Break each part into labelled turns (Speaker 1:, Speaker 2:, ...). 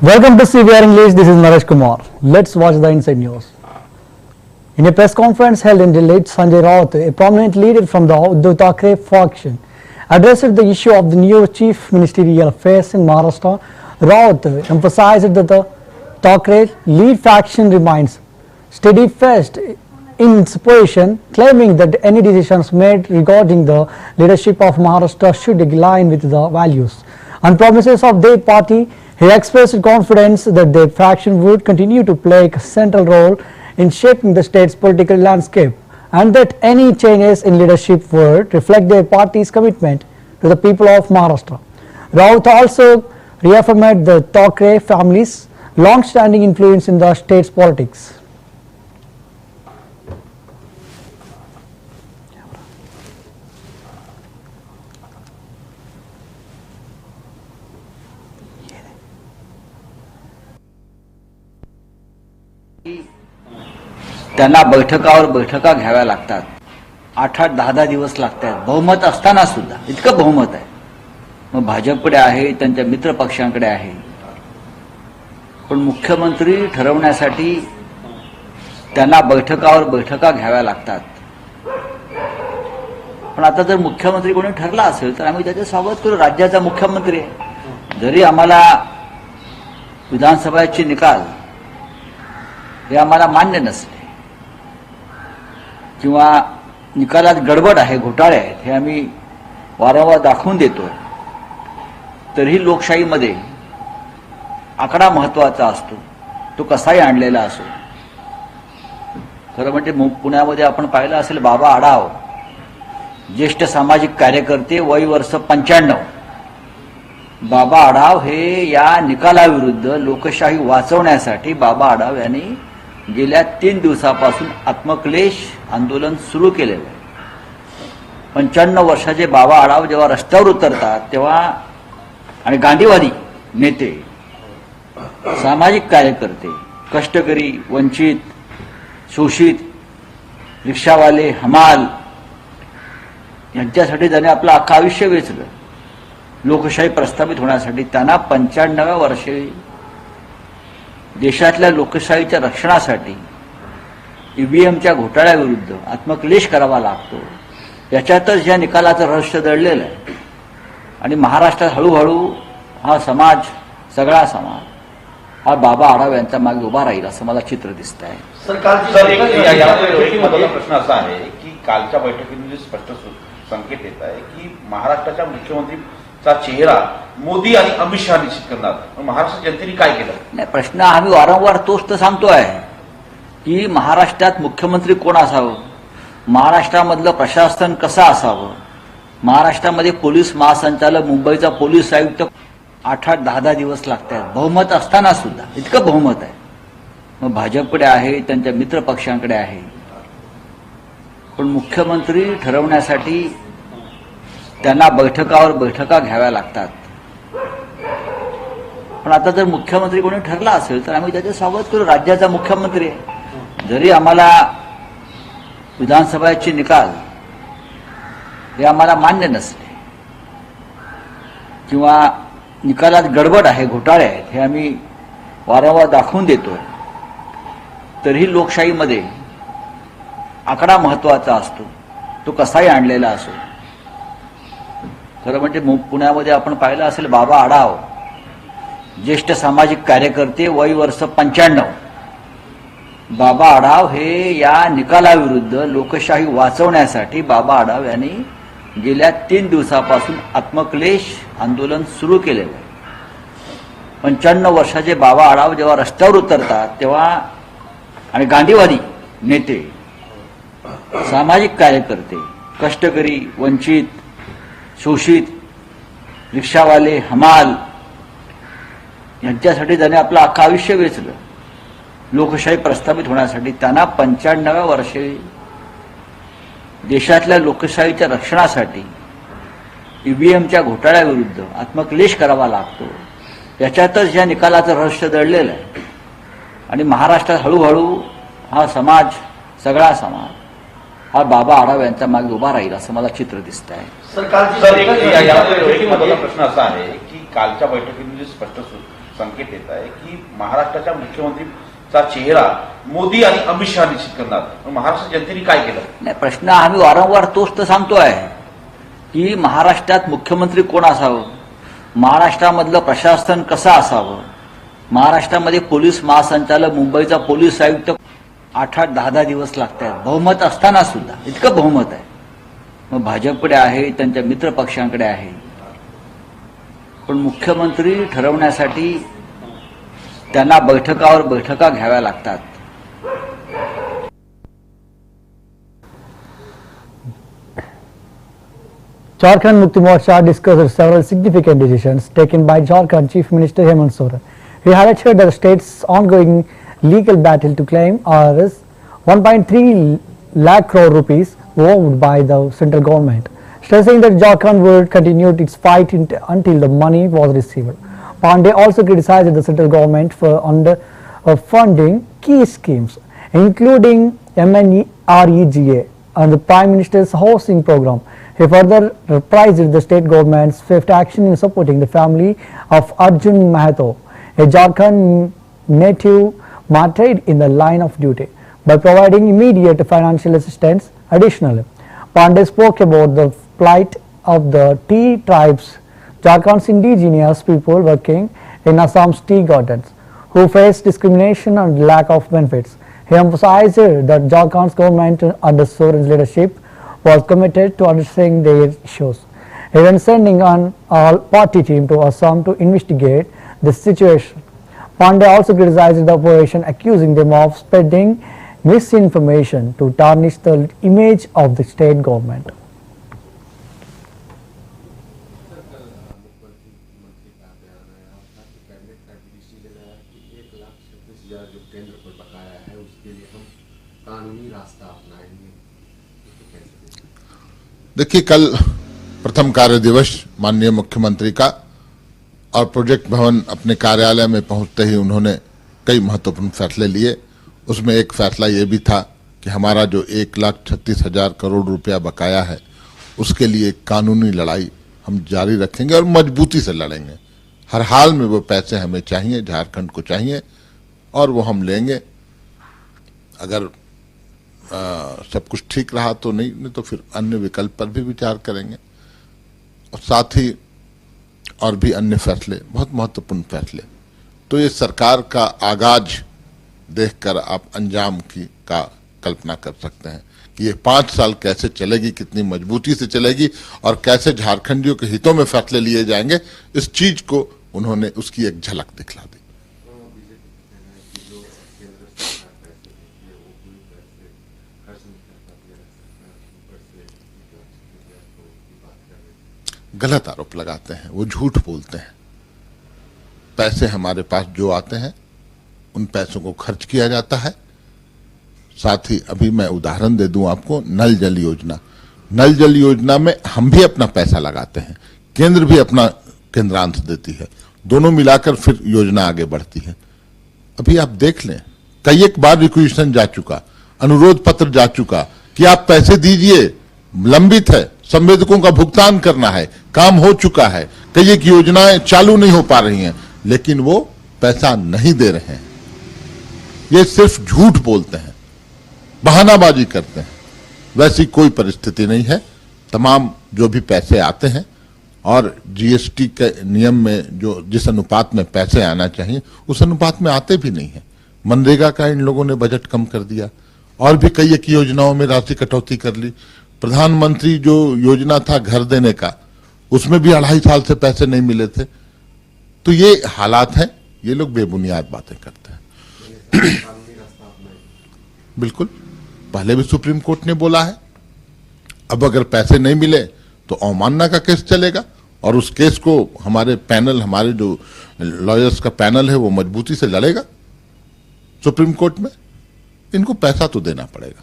Speaker 1: Welcome to CVR English. This is Naresh Kumar. Let's watch the inside news. In a press conference held in Delhi, Sanjay Raut, a prominent leader from the Uddhav Thackeray faction, addressed the issue of the new chief ministerial affairs in Maharashtra. Raut emphasized that the Thackeray lead faction remains steadfast in its position, claiming that any decisions made regarding the leadership of Maharashtra should align with the values and promises of their party. He expressed confidence that their faction would continue to play a central role in shaping the state's political landscape and that any changes in leadership would reflect their party's commitment to the people of Maharashtra. Raut also reaffirmed the Thackeray family's long-standing influence in the state's politics.
Speaker 2: त्यांना बैठका घ्याव्या लागतात. 8-8, 10-10 दिवस लागतात. बहुमत असताना सुद्धा इतकं बहुमत आहे. मग भाजपकडे आहे, त्यांच्या मित्र पक्षांकडे आहे. पण मुख्यमंत्री ठरवण्यासाठी त्यांना बैठका घ्याव्या लागतात. पण आता जर मुख्यमंत्री कोणी ठरला असेल तर आम्ही त्याचे स्वागत करू. राज्याचा मुख्यमंत्री आहे. जरी आम्हाला विधानसभेचे निकाल हे आम्हाला मान्य नसले किंवा निकालात गडबड आहे, घोटाळे आहेत, हे आम्ही वारंवार दाखवून देतो, तरीही लोकशाहीमध्ये आकडा महत्वाचा असतो. तो कसाही आणलेला असो. खरं म्हणजे पुण्यामध्ये आपण पाहिलं असेल, बाबा आढाव, ज्येष्ठ सामाजिक कार्यकर्ते, वय वर्ष 95. बाबा आढाव हे या निकालाविरुद्ध लोकशाही वाचवण्यासाठी बाबा आढाव यांनी गेल्या 3 दिवसापासून आत्मक्लेश आंदोलन सुरू केलेलं आहे. 95 वर्षाचे बाबा आढाव जेव्हा रस्त्यावर उतरतात तेव्हा, आणि गांधीवादी नेते, सामाजिक कार्यकर्ते, कष्टकरी, वंचित, शोषित, रिक्षावाले, हमाल यांच्यासाठी त्याने आपलं अख्खं आयुष्य वेचलं लोकशाही प्रस्थापित होण्यासाठी. त्यांना 95व्या वर्षी देशातल्या लोकशाहीच्या रक्षणासाठी ईव्हीएमच्या घोटाळ्याविरुद्ध आत्मक्लेश करावा लागतो. याच्यातच या निकालाचं रहस्य दडलेलं आहे. आणि महाराष्ट्रात हळूहळू हा समाज, सगळा समाज हा बाबा आढाव यांच्या मागे उभा राहील असं मला चित्र दिसत आहे.
Speaker 3: प्रश्न असा आहे की कालच्या बैठकीमध्ये स्पष्ट संकेत येत आहे की महाराष्ट्राच्या मुख्यमंत्रीचा चेहरा मोदी आणि अमित शहा निश्चित करणार. महाराष्ट्र जनतेने काय केलं?
Speaker 2: नाही, प्रश्न आम्ही वारंवार तोच तर सांगतोय की महाराष्ट्रात मुख्यमंत्री कोण असावं, महाराष्ट्रामधलं प्रशासन कसं असावं, महाराष्ट्रामध्ये पोलीस महासंचालक, मुंबईचा पोलीस आयुक्त, 8-8, 10-10 दिवस लागतात. बहुमत असताना सुद्धा इतकं बहुमत आहे. मग भाजपकडे आहे, त्यांच्या मित्र पक्षांकडे आहे. पण मुख्यमंत्री ठरवण्यासाठी त्यांना बैठका घ्याव्या लागतात. पण आता जर मुख्यमंत्री कोणी ठरला असेल तर आम्ही त्याचे स्वागत करू. राज्याचा मुख्यमंत्री आहे. जरी आम्हाला विधानसभेचे निकाल हे आम्हाला मान्य नसले किंवा निकालात गडबड आहे, घोटाळे आहेत, हे आम्ही वारंवार दाखवून देतो, तरीही लोकशाहीमध्ये आकडा महत्वाचा असतो. तो कसाही आणलेला असो. खरं म्हणजे पुण्यामध्ये आपण पाहिलं असेल, बाबा आढाव, ज्येष्ठ सामाजिक कार्यकर्ते, वय वर्ष 95. बाबा आढाव हे या निकालाविरुद्ध लोकशाही वाचवण्यासाठी बाबा आढाव यांनी गेल्या 3 दिवसापासून आत्मक्लेश आंदोलन सुरू केलेलं आहे. 95 वर्षाचे बाबा आढाव जेव्हा रस्त्यावर उतरतात तेव्हा, आणि गांधीवादी नेते, सामाजिक कार्यकर्ते, कष्टकरी, वंचित, शोषित, रिक्षावाले, हमाल यांच्यासाठी त्याने आपलं अख्खं आयुष्य वेचलं लोकशाही प्रस्थापित होण्यासाठी. त्यांना 95व्या वर्षी देशातल्या लोकशाहीच्या रक्षणासाठी ईव्हीएमच्या घोटाळ्याविरुद्ध आत्मक्लेश करावा लागतो. याच्यातच या निकालाचं रहस्य दडलेलं आहे. आणि महाराष्ट्रात हळूहळू हा समाज, सगळा समाज हा बाबा आढाव यांच्या मागे उभा राहील असं मला चित्र दिसत आहे.
Speaker 3: प्रश्न असा आहे की कालच्या बैठकीमध्ये स्पष्ट संकेत येत आहे की महाराष्ट्राच्या मुख्यमंत्रीचा चेहरा मोदी आणि अमित शहा निश्चित करणार. महाराष्ट्र जनतेने काय केलं?
Speaker 2: नाही, प्रश्न आम्ही वारंवार तोच तर सांगतोय की महाराष्ट्रात मुख्यमंत्री कोण असावं, महाराष्ट्रामधलं प्रशासन कसं असावं, महाराष्ट्रामध्ये पोलीस महासंचालक, मुंबईचा पोलीस आयुक्त 8-8, 10-10 दिवस लागतात बहुमत असताना सुद्धा. इतकं बहुमत आहे. मग भाजपकडे आहे, त्यांच्या मित्र पक्षांकडे आहे, पण मुख्यमंत्री ठरवण्यासाठी त्यांना बैठकावर बैठका घ्याव्या लागतात.
Speaker 1: Jharkhand Mukti Morcha discussed several significant decisions taken by Jharkhand Chief Minister Hemant Soren. He highlighted the state's ongoing legal battle to claim Rs 1.3 lakh crore rupees owed by the central government, stressing that Jharkhand would continue its fight until the money was received. Pandey also criticized the central government for funding key schemes, including MNREGA and the Prime Minister's housing program. He further praised the state government's swift action in supporting the family of Arjun Mahato, a Jharkhand native martyred in the line of duty, by providing immediate financial assistance. Additionally, Pandey spoke about the plight of the tea tribes, Jharkhand's indigenous people working in Assam's tea gardens, who face discrimination and lack of benefits. He emphasized that Jharkhand's government under Soren's leadership was committed to addressing their issues, even sending an all-party team to Assam to investigate the situation. Pandey also criticized the opposition, accusing them of spreading misinformation to tarnish the image of the state government.
Speaker 4: जो केंद्र पर बकाया है उसके लिए हम कानूनी रास्ता अपनाएंगे.
Speaker 5: देखिए, कल प्रथम कार्य दिवस माननीय मुख्यमंत्री का, और प्रोजेक्ट भवन अपने कार्यालय में पहुंचते ही उन्होंने कई महत्वपूर्ण फैसले लिए. उसमें एक फैसला ये भी था कि हमारा जो 1,36,000 करोड़ रुपया बकाया है उसके लिए कानूनी लड़ाई हम जारी रखेंगे और मजबूती से लड़ेंगे. हर हाल में वो पैसे हमें चाहिए, झारखंड को चाहिए, और वो हम लेंगे. अगर सब कुछ ठीक रहा तो नहीं तो फिर अन्य विकल्प पर भी विचार करेंगे. और साथ ही और भी अन्य फैसले, बहुत महत्वपूर्ण फैसले. तो ये सरकार का आगाज देखकर आप अंजाम की का कल्पना कर सकते हैं कि ये 5 साल कैसे चलेगी, कितनी मजबूती से चलेगी और कैसे झारखंडियों के हितों में फैसले लिए जाएंगे. इस चीज को उन्होंने उसकी एक झलक दिखला दी. गलत आरोप लगाते हैं, वो झूठ बोलते हैं. पैसे हमारे पास जो आते हैं उन पैसों को खर्च किया जाता है. साथ ही अभी मैं उदाहरण दे दूं आपको, नल जल योजना. नल जल योजना में हम भी अपना पैसा लगाते हैं, केंद्र भी अपना केंद्रांश देती है, दोनों मिलाकर फिर योजना आगे बढ़ती है. अभी आप देख लें, कई एक बार रिक्वेशन जा चुका, अनुरोध पत्र जा चुका कि आप पैसे दीजिए, लंबित है, संवेदकों का भुगतान करना है, काम हो चुका है, कई एक योजनाएं चालू नहीं हो पा रही हैं, लेकिन वो पैसा नहीं दे रहे हैं. ये सिर्फ झूठ बोलते हैं, बहानाबाजी करते हैं. वैसी कोई परिस्थिति नहीं है. तमाम जो भी पैसे आते हैं और जीएसटी के नियम में जो जिस अनुपात में पैसे आना चाहिए उस अनुपात में आते भी नहीं है. मनरेगा का इन लोगों ने बजट कम कर दिया और भी कई एक योजनाओं में राशि कटौती कर ली. प्रधानमंत्री जो योजना था घर देने का, उसमें भी 2.5 साल से पैसे नहीं मिले थे. तो ये हालात हैं. ये लोग बेबुनियाद बातें करते हैं. बिल्कुल, पहले भी सुप्रीम कोर्ट ने बोला है, अब अगर पैसे नहीं मिले तो अवमानना का केस चलेगा और उस केस को हमारे पैनल, हमारे जो लॉयर्स का पैनल है वो मजबूती से लड़ेगा सुप्रीम कोर्ट में. इनको पैसा तो देना पड़ेगा.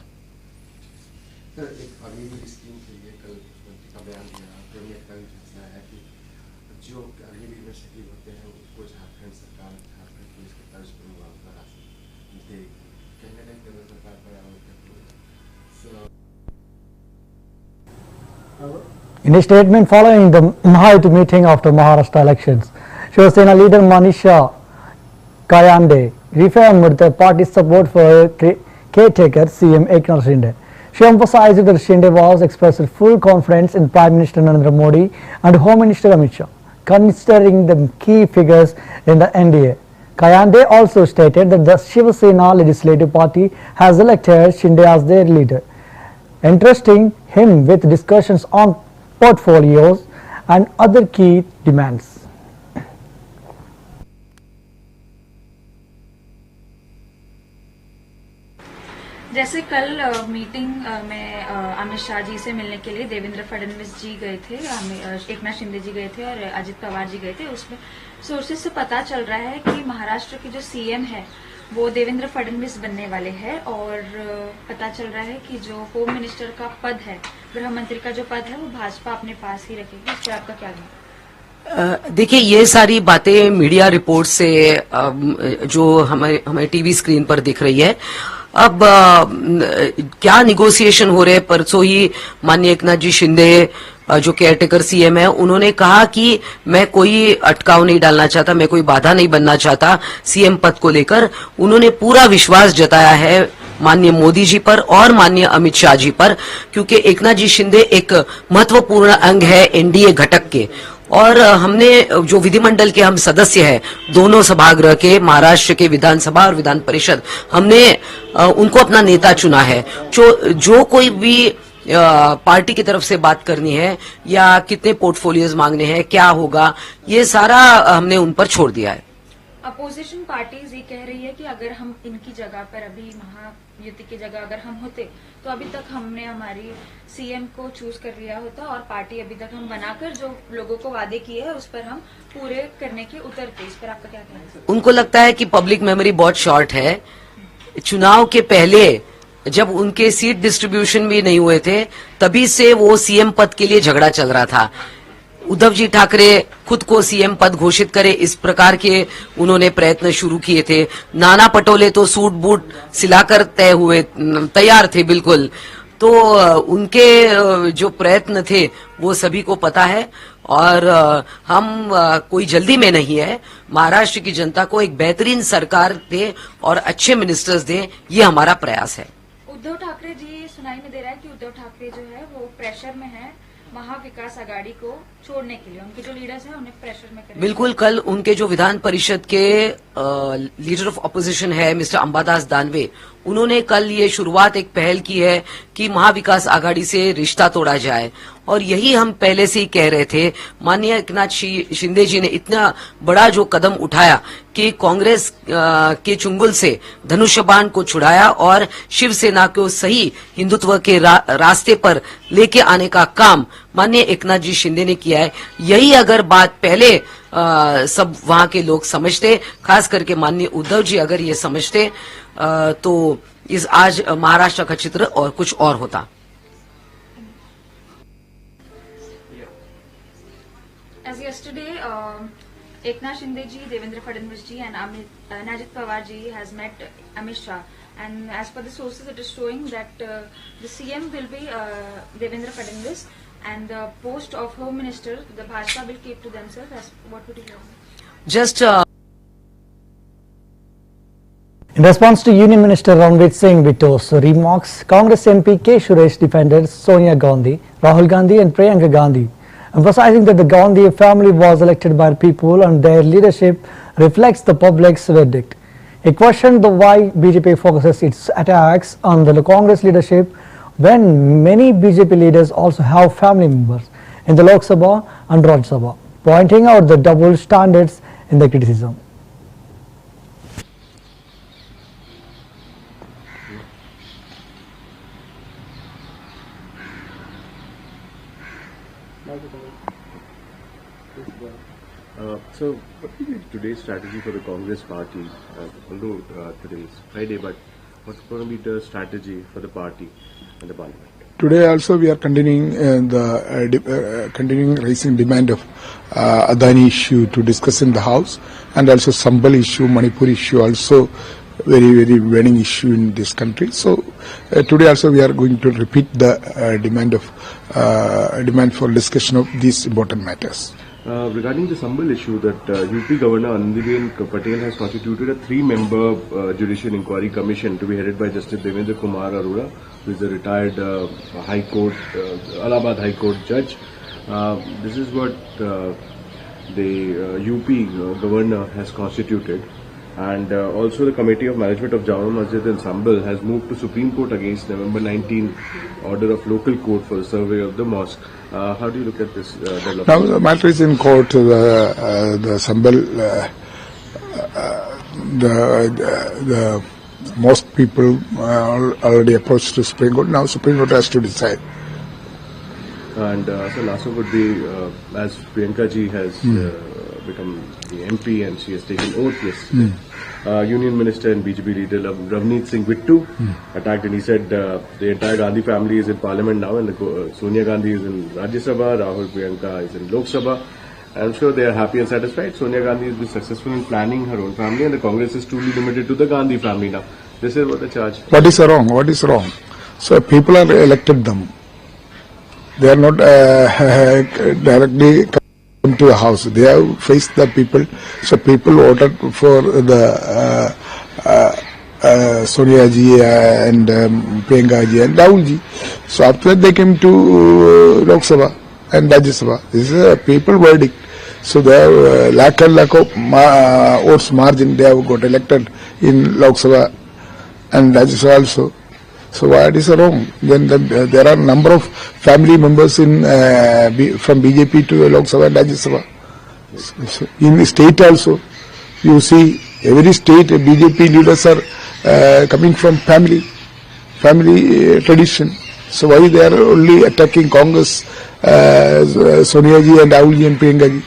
Speaker 4: जो अग्नि यूनिवर्सिटी होते हैं उसको झारखंड सरकार, झारखंड पुलिस के तर्ज पर मुआवजा राशि देगी. कहने लगे केंद्र सरकार पर
Speaker 1: In a statement following the Mahayuti meeting after Maharashtra elections, Shiv Sena leader Manisha Kayande reaffirmed the party's support for caretaker CM Eknath Shinde. She emphasized that Shinde was expressed full confidence in Prime Minister Narendra Modi and Home Minister Amit Shah, considering the key figures in the NDA. Kayande also stated that the Shiv Sena Legislative Party has elected Shinde as their leader, entrusting him with discussions on portfolios and other key demands.
Speaker 6: जैसे कल meeting में अमित शाह जी से मिलने के लिए देवेंद्र फडणवीस जी गए थे, एकनाथ शिंदे जी गए थे और अजित पवार जी गए थे, उसमें सोर्सेस से पता चल रहा है कि महाराष्ट्र के जो सीएम है वो देवेंद्र फडणवीस बनने वाले हैं और पता चल रहा है कि जो होम मिनिस्टर का पद है, गृह मंत्री का जो पद है वो भाजपा अपने पास ही रखेगी। इस पर आपका क्या कहना?
Speaker 7: देखिए, ये सारी बातें मीडिया रिपोर्ट से जो हमें टीवी स्क्रीन पर दिख रही है। अब क्या निगोशिएशन हो रहे हैं, परसों ही माननीय एकनाथ जी शिंदे जो केयरटेकर सीएम है उन्होंने कहा कि मैं कोई अटकाव नहीं डालना चाहता, मैं कोई बाधा नहीं बनना चाहता सीएम पद को लेकर। उन्होंने पूरा विश्वास जताया है माननीय मोदी जी पर और माननीय अमित शाह जी पर, क्योंकि एकनाथ जी शिंदे एक महत्वपूर्ण अंग है एनडीए घटक के। और हमने जो विधिमंडल के हम सदस्य हैं दोनों सभागृह के, महाराष्ट्र के विधानसभा और विधान परिषद, हमने उनको अपना नेता चुना है। जो कोई भी पार्टी की तरफ से बात करनी है या कितने पोर्टफोलियोज मांगने हैं, क्या होगा, ये सारा हमने उन पर छोड़ दिया है।
Speaker 6: अपोजिशन पार्टीज ये कह रही है कि अगर हम इनकी जगह पर, अभी महायुति की जगह अगर हम होते तो अभी तक हमने हमारी सीएम को चूज कर लिया होता और पार्टी अभी तक हम बनाकर जो लोगों को वादे किए हैं उस पर हम पूरे करने के उतरते। इस पर आपका क्या कहना है?
Speaker 7: उनको लगता है कि पब्लिक मेमोरी बहुत शॉर्ट है। चुनाव के पहले जब उनके सीट डिस्ट्रीब्यूशन भी नहीं हुए थे तभी से वो सीएम पद के लिए झगड़ा चल रहा था। उद्धव जी ठाकरे खुद को सीएम पद घोषित करे इस प्रकार के उन्होंने प्रयत्न शुरू किए थे। नाना पटोले तो सूट बूट सिलाकर तैयार थे बिल्कुल। तो उनके जो प्रयत्न थे वो सभी को पता है और हम कोई जल्दी में नहीं है। महाराष्ट्र की जनता को एक बेहतरीन सरकार दे और अच्छे मिनिस्टर्स दे, ये हमारा प्रयास है।
Speaker 6: उद्धव ठाकरे जी सुनाई में दे रहा है कि उद्धव ठाकरे जो है वो प्रेशर में है महाविकास आघाड़ी को छोड़ने के लिए, उनके जो लीडर्स हैं उन्हें प्रेशर में करें।
Speaker 7: बिल्कुल, कल उनके जो विधान परिषद के लीडर ऑफ अपोजिशन है मिस्टर अंबादास दानवे, उन्होंने कल ये शुरुआत एक पहल की है कि महाविकास आघाड़ी से रिश्ता तोड़ा जाए और यही हम पहले से ही कह रहे थे। माननीय एकनाथ शिंदे जी ने इतना बड़ा जो कदम उठाया कि कांग्रेस के चुंगल से धनुष्य बाण को छुड़ाया और शिवसेना को सही हिंदुत्व के रास्ते पर लेके आने का काम माननीय एकनाथ जी शिंदे ने किया है। यही अगर बात पहले सब वहां के लोग समझते, खास करके माननीय उद्धव जी अगर ये समझते तो इस आज महाराष्ट्र का चित्र और कुछ और होता।
Speaker 6: As yesterday, Eknath Shinde ji, Devendra Fadnavis ji and Ajit Pawar ji has met Amit Shah, and as per the sources it is showing that the CM will be Devendra Fadnavis and the post of Home Minister the Bhajpa will keep to themselves. As what would you say?
Speaker 7: Just
Speaker 1: In response to Union Minister Ranveer Singh Bitto's remarks, Congress MP K. Suresh defended Sonia Gandhi, Rahul Gandhi and Priyanka Gandhi, emphasizing that the Gandhi family was elected by the people and their leadership reflects the public's verdict. He questioned why BJP focuses its attacks on the Congress leadership when many BJP leaders also have family members in the Lok Sabha and Rajya Sabha, pointing out the double standards in the criticism.
Speaker 4: So, what will be today's strategy for the Congress party? Although today is Friday, but what's going to be the strategy for the party and the parliament?
Speaker 8: Today also we are continuing continuing raising demand of Adani issue to discuss in the House, and also Sambal issue, Manipur issue, also very burning issue in this country. So today also we are going to repeat the demand for discussion of these important matters.
Speaker 4: Regarding the Sambal issue, that UP Governor Anandiben Patel has constituted a 3-member judicial inquiry commission to be headed by Justice Devendra Kumar Arora, who is a retired High Court, Allahabad High Court judge. This is what the UP Governor has constituted. And also the Committee of Management of Jama Masjid in Sambal has moved to Supreme Court against November 19 order of local court for the survey of the mosque. How do you look at this development?
Speaker 8: Now the matter is in court. The Sambal, the most people already approached to Supreme Court. Now Supreme Court has to decide.
Speaker 4: And so last one would be, as Priyanka ji has become the MP and she has taken oath yesterday. Union Minister and BJP leader Ravneet Singh Bittu attacked, and he said the entire Gandhi family is in Parliament now, and Sonia Gandhi is in Rajya Sabha, Rahul Priyanka is in Lok Sabha. I'm sure they are happy and satisfied. Sonia Gandhi has been successful in planning her own family, and the Congress is truly limited to the Gandhi family now. This is what the charge.
Speaker 8: What is wrong? What is wrong? So people are elected them. They are not directly come to a house. They have faced the people. So people voted for the Sonia ji and Priyanka ji and Rahul ji. So after that they came to Lok Sabha and Rajya Sabha. This is a people verdict. So they have lack of votes margin. They have got elected in Lok Sabha and Rajya Sabha also. So what is wrong? Then there are a number of family members in from BJP to Lok Sabha and Rajya Sabha. So in the state also, you see every state BJP leaders are coming from family tradition. So why they are only attacking Congress, Sonia ji and Rahul ji and Priyanka ji?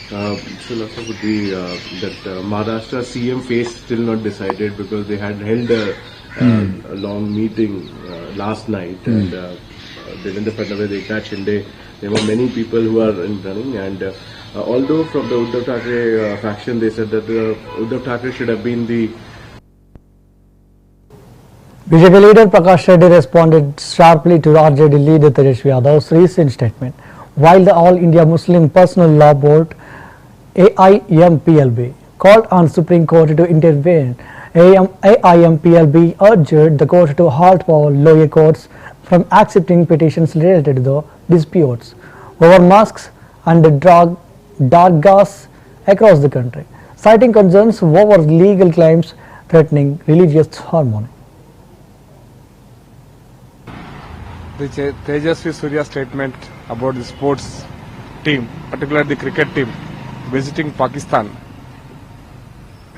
Speaker 4: So also would be that Maharashtra CM face still not decided because they had held a long meeting last night, and Devendra Fadnavis, Eknath Shinde, there were many people who are in running, and although from the Uddhav Thackeray faction they said that Uddhav Thackeray should have been the
Speaker 1: BJP leader Prakash Reddy responded sharply to RJD leader Tejasvi Yadav's recent statement, while the All India Muslim Personal Law Board AIMPLB called on Supreme Court to intervene. AIMPLB urged the court to halt all lower courts from accepting petitions related to the disputes over mosques and dargahs across the country, citing concerns over legal claims threatening religious harmony.
Speaker 9: The Tejasvi Surya statement about the sports team, particularly the cricket team, visiting Pakistan,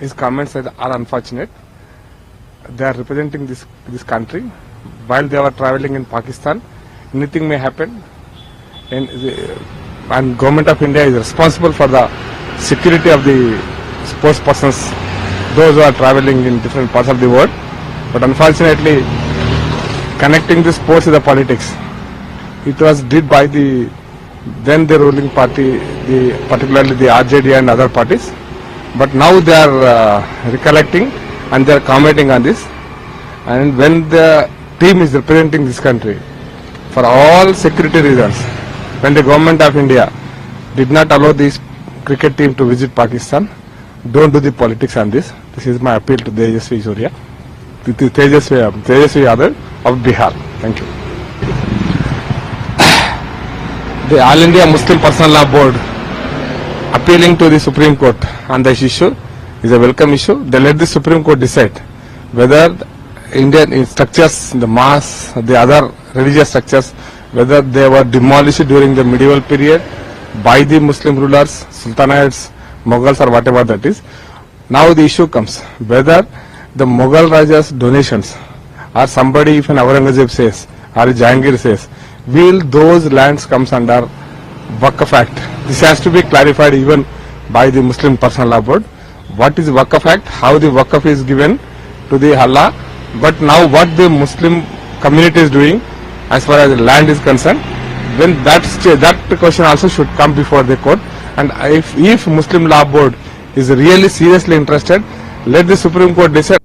Speaker 9: his comments are unfortunate. They are representing this country. While they were traveling in Pakistan, anything may happen, and Government of India is responsible for the security of the sports persons, those who are traveling in different parts of the world. But unfortunately, connecting the sports with the politics, it was did by the ruling party, particularly the RJD and other parties. But now they are recollecting and they are commenting on this. And when the team is representing this country, for all security reasons, when the Government of India did not allow this cricket team to visit Pakistan, don't do the politics on this. This is my appeal to Tejasvi Surya, to Tejasvi Yadav of Bihar. Thank you. The All India Muslim Personal Law Board appealing to the Supreme Court on this issue is a welcome issue. They let the Supreme Court decide whether Indian structures, the mosques, the other religious structures, whether they were demolished during the medieval period by the Muslim rulers, Sultanates, Mughals, or whatever that is. Now the issue comes whether the Mughal Raja's donations, or somebody, if an Aurangzeb says, or a Jahangir says, will those lands comes under Waqf Act? This has to be clarified even by the Muslim Personal Law Board. What is Waqf Act? How the Waqf is given to the Allah? But now what the Muslim community is doing as far as the land is concerned, when that question also should come before the court. And if Muslim Law Board is really seriously interested, let the Supreme Court decide.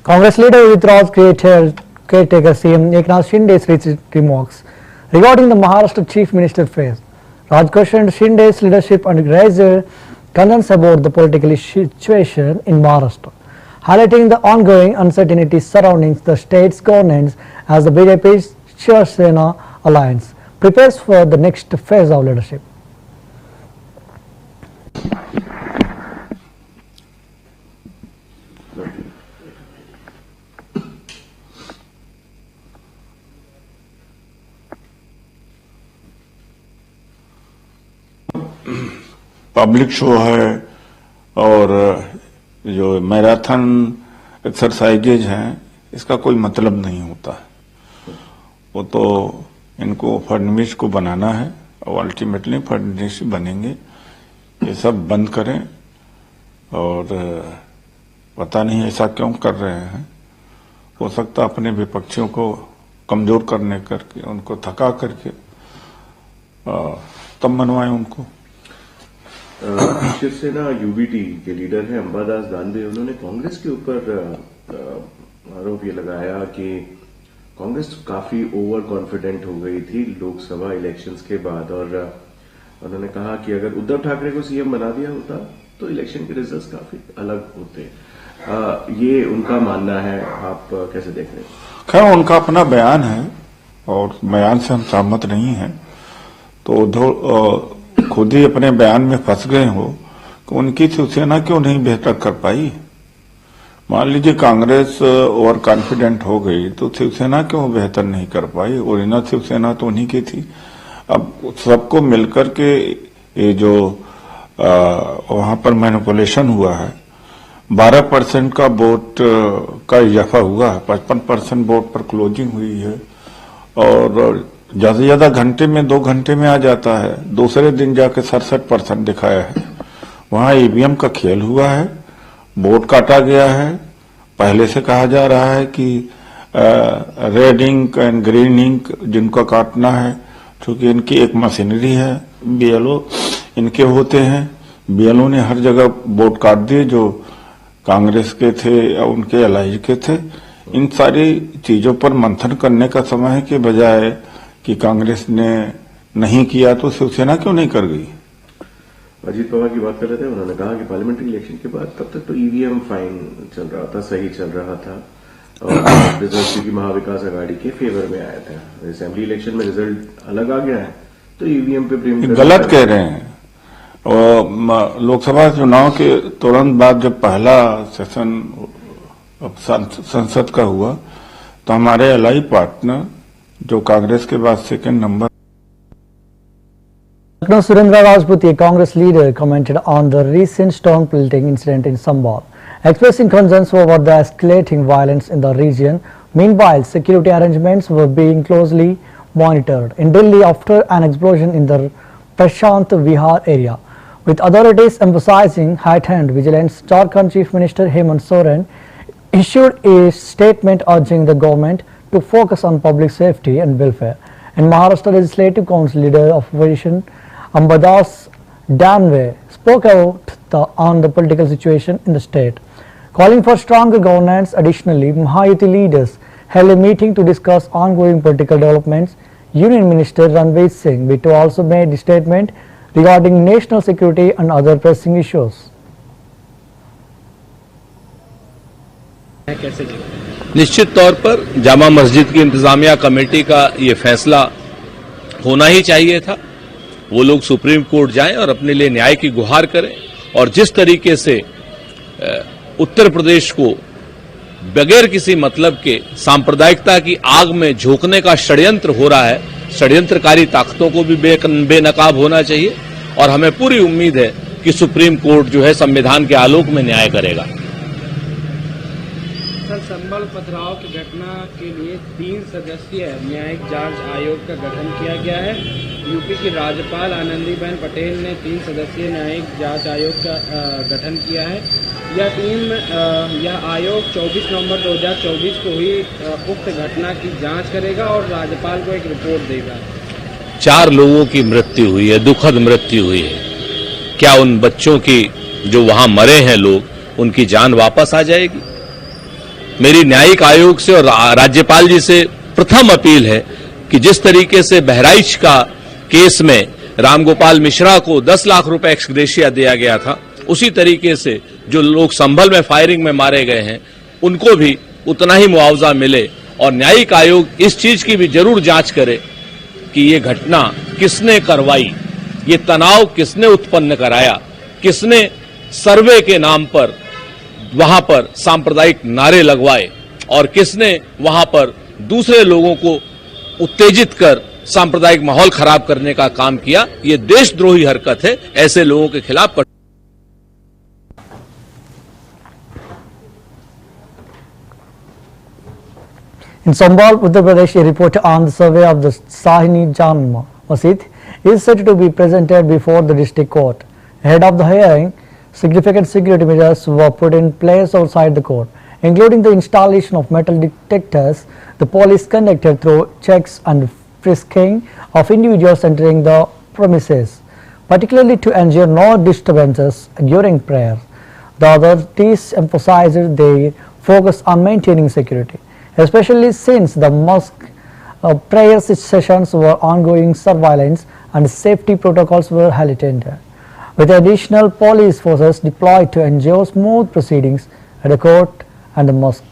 Speaker 9: Congress leader withdraws caretaker CM Eknath Shinde's recent remarks
Speaker 1: regarding the Maharashtra Chief Minister phase. Raj questioned Shinde's leadership and raised concerns about the political situation in Maharashtra, highlighting the ongoing uncertainty surrounding the state's governance as the BJP's Shiv Sena alliance prepares for the next phase of leadership.
Speaker 10: Public show है और जो marathon exercises हैं इसका कोई मतलब नहीं होता है। वो तो इनको फडणवीस को बनाना है और अल्टीमेटली फडणवीस बनेंगे। ये सब बंद करें और पता नहीं ऐसा क्यों कर रहे हैं। हो सकता अपने विपक्षियों को कमजोर करने करके उनको थका करके तब मनवाएं उनको।
Speaker 4: शिवसेना यूबीटी के लीडर हैं अंबादास दानवे, उन्होंने कांग्रेस के ऊपर आरोप ये लगाया कि कांग्रेस काफी ओवर कॉन्फिडेंट हो गई थी लोकसभा इलेक्शंस के बाद, और उन्होंने कहा कि अगर उद्धव ठाकरे को सीएम बना दिया होता तो इलेक्शन के रिजल्ट्स काफी अलग होते। ये उनका मानना है, आप कैसे देख रहे हैं?
Speaker 10: खैर उनका अपना बयान है और बयान से हम सहमत नहीं हैं। तो उद्धव खुद ही अपने बयान में फंस गए हो कि उनकी शिवसेना क्यों नहीं बेहतर कर पाई। मान लीजिए कांग्रेस ओवर कॉन्फिडेंट हो गई तो शिवसेना क्यों बेहतर नहीं कर पाई। ओरिजिनल शिवसेना तो उन्हीं की थी। अब सबको मिलकर के ये जो वहां पर मैनिपुलेशन हुआ है, 12% का वोट का इजाफा हुआ है, 55% वोट पर क्लोजिंग हुई है और ज्यादा से ज्यादा घंटे में 2 घंटे में आ जाता है। दूसरे दिन जाके 67% दिखाया है। वहां ईवीएम का खेल हुआ है, वोट काटा गया है। पहले से कहा जा रहा है कि red ink and green ink जिनको काटना है, क्योंकि इनकी एक मशीनरी है, बीएलओ इनके होते हैं। बीएलओ ने हर जगह वोट काट दिए जो कांग्रेस के थे या उनके एलाइज के थे। इन सारी चीजों पर मंथन करने का समय है कि बजाय कि कांग्रेस ने नहीं किया तो शिवसेना क्यों नहीं कर गई।
Speaker 4: अजीत पवार की बात कर रहे थे, उन्होंने कहा कि पार्लियामेंट्री इलेक्शन के बाद तब तक तो ईवीएम फाइन चल रहा था, सही चल रहा था और रिजल्ट की महाविकास आघाड़ी के फेवर में आया था। असेंबली इलेक्शन में रिजल्ट अलग आ गया है तो ईवीएम पे प्रेम
Speaker 10: गलत कह रहे हैं। और लोकसभा चुनाव के तुरंत बाद जब पहला सेशन संसद का हुआ तो हमारे एलआई पार्टनर जो कांग्रेस के बाद second number.
Speaker 1: Lucknow Surendra Rajput, a Congress leader, commented on the recent stone pelting incident in Sambhal, expressing concerns over the escalating violence in the region. Meanwhile, security arrangements were being closely monitored in Delhi after an explosion in the Prashant Vihar area, with authorities emphasizing heightened vigilance. Jharkhand Chief Minister Hemant Soren issued a statement urging the government to focus on public safety and welfare. And Maharashtra Legislative Council leader of opposition Ambadas Danve spoke out on the political situation in the state, calling for stronger governance. Additionally, Mahayuti leaders held a meeting to discuss ongoing political developments. Union Minister Ranveer Singh Bittu also made a statement regarding national security and other pressing issues.
Speaker 11: निश्चित तौर पर जामा मस्जिद की इंतजामिया committee का ये फैसला होना ही चाहिए था। वो लोग सुप्रीम कोर्ट जाएं और अपने लिए न्याय की गुहार करें। और जिस तरीके से उत्तर प्रदेश को बगैर किसी मतलब के सांप्रदायिकता की आग में झोंकने का षड्यंत्र हो रहा है, षड्यंत्रकारी ताकतों को भी बेनकाब होना चाहिए। और हमें पूरी उम्मीद है कि सुप्रीम कोर्ट जो है संविधान के आलोक में न्याय करेगा।
Speaker 12: संभल पथराव की घटना के लिए 3 सदस्यीय न्यायिक जांच आयोग का गठन किया गया है। यूपी की राज्यपाल आनंदीबेन पटेल ने 3 सदस्यीय न्यायिक जांच आयोग का गठन किया है। यह आयोग 24 नवंबर 2024 को हुई उक्त घटना की जांच करेगा और राज्यपाल को एक रिपोर्ट देगा।
Speaker 11: 4 लोगों की मृत्यु हुई है, दुखद मृत्यु हुई है। क्या उन बच्चों की जो वहां मरे हैं लोग, उनकी जान वापस आ जाएगी? मेरी न्यायिक आयोग से और राज्यपाल जी से प्रथम अपील है कि जिस तरीके से बहराइच का केस में रामगोपाल मिश्रा को 10 लाख रुपए एक्स ग्रेशिया दिया गया था, उसी तरीके से जो लोग संभल में फायरिंग में मारे गए हैं उनको भी उतना ही मुआवजा मिले। और न्यायिक आयोग इस चीज की भी जरूर जांच करे कि ये घटना किसने करवाई, ये तनाव किसने उत्पन्न कराया, किसने सर्वे के नाम पर वहां पर सांप्रदायिक नारे लगवाए और किसने वहां पर दूसरे लोगों को उत्तेजित कर सांप्रदायिक माहौल खराब करने का काम किया। ये देशद्रोही हरकत है। ऐसे लोगों के खिलाफ
Speaker 1: In Sambal, Uttar Pradesh, a report on the survey of the Sahini Janma Masjid is set to be presented before the district court. Ahead of the hearing, significant security measures were put in place outside the court, including the installation of metal detectors. The police conducted through checks and frisking of individuals entering the premises, particularly to ensure no disturbances during prayer. The authorities emphasized their focus on maintaining security, especially since the mosque prayer sessions were ongoing. Surveillance and safety protocols were heightened, with additional police forces deployed to ensure smooth proceedings at the court and the mosque.